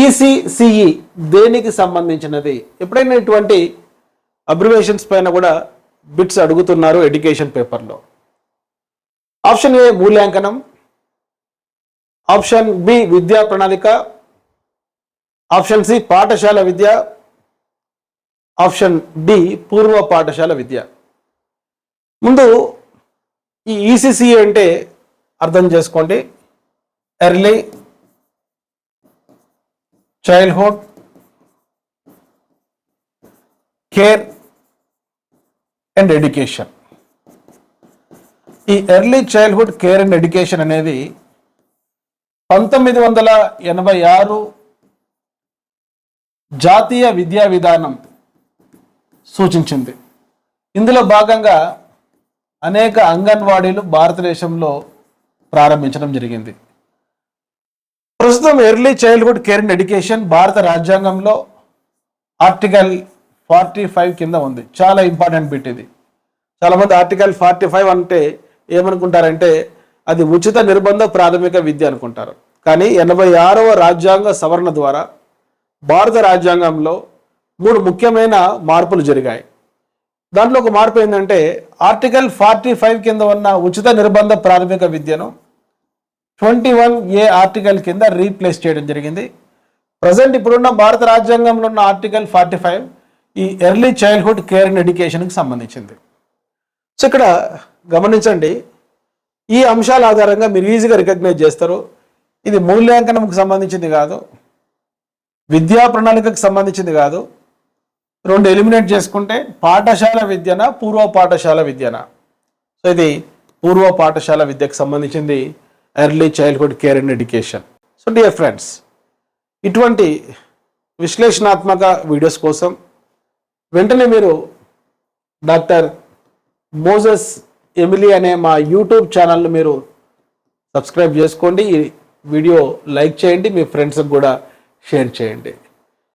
ECCE దేనికి సంబంధించినది? ఎప్పుడైనా ఇటువంటి అబ్రివేషన్స్ పైన కూడా బిట్స్ అడుగుతున్నారు ఎడ్యుకేషన్ పేపర్లో. ఆప్షన్ ఏ మూల్యాంకనం, ఆప్షన్ బి విద్యా ప్రణాళిక, ఆప్షన్ సి పాఠశాల విద్య, ఆప్షన్ డి పూర్వ పాఠశాల విద్య. ముందు ఈ ఈసీసీఈ అంటే అర్థం చేసుకోండి. Early childhood care and education. ఈ early childhood care and education అనేది 1986 జాతీయ విద్యా విధానం సూచించింది. ఇందులో భాగంగా అనేక అంగన్వాడీలు భారతదేశంలో ప్రారంభించడం జరిగింది. ప్రస్తుతం early childhood care and education భారత రాజ్యాంగంలో ఆర్టికల్ 45 కింద ఉంది. చాలా ఇంపార్టెంట్ బిట్ ఇది. చాలామంది ఆర్టికల్ 45 అంటే ఏమనుకుంటారంటే అది ఉచిత నిర్బంధ ప్రాథమిక విద్య అనుకుంటారు. కానీ 86వ రాజ్యాంగ సవరణ ద్వారా భారత రాజ్యాంగంలో 3 ముఖ్యమైన మార్పులు జరిగాయి. దాంట్లో ఒక మార్పు ఏంటంటే ఆర్టికల్ 45 కింద ఉన్న ఉచిత నిర్బంధ ప్రాథమిక విద్యను 21A ఆర్టికల్ కింద రీప్లేస్ చేయడం జరిగింది. ప్రజెంట్ ఇప్పుడున్న భారత రాజ్యాంగంలో ఉన్న ఆర్టికల్ 45 ఈ ఎర్లీ చైల్డ్హుడ్ కేర్ అండ్ ఎడ్యుకేషన్కి సంబంధించింది. సో ఇక్కడ గమనించండి, ఈ అంశాల ఆధారంగా మీరు ఈజీగా రికగ్నైజ్ చేస్తారు. ఇది మూల్యాంకనంకు సంబంధించింది కాదు, విద్యా ప్రణాళికకు సంబంధించింది కాదు. 2 ఎలిమినేట్ చేసుకుంటే పాఠశాల విద్యన పూర్వ పాఠశాల విద్యన. సో ఇది పూర్వ పాఠశాల విద్యకు సంబంధించింది early childhood care and education. So dear friends, ఇటువంటి విశ్లేషణాత్మక వీడియోస్ కోసం వెంటనే మీరు డాక్టర్ మోజెస్ ఎమిలీ అనే మా యూట్యూబ్ ఛానల్ను మీరు సబ్స్క్రైబ్ చేసుకోండి. ఈ వీడియో లైక్ చేయండి, మీ ఫ్రెండ్స్కి కూడా షేర్ చేయండి.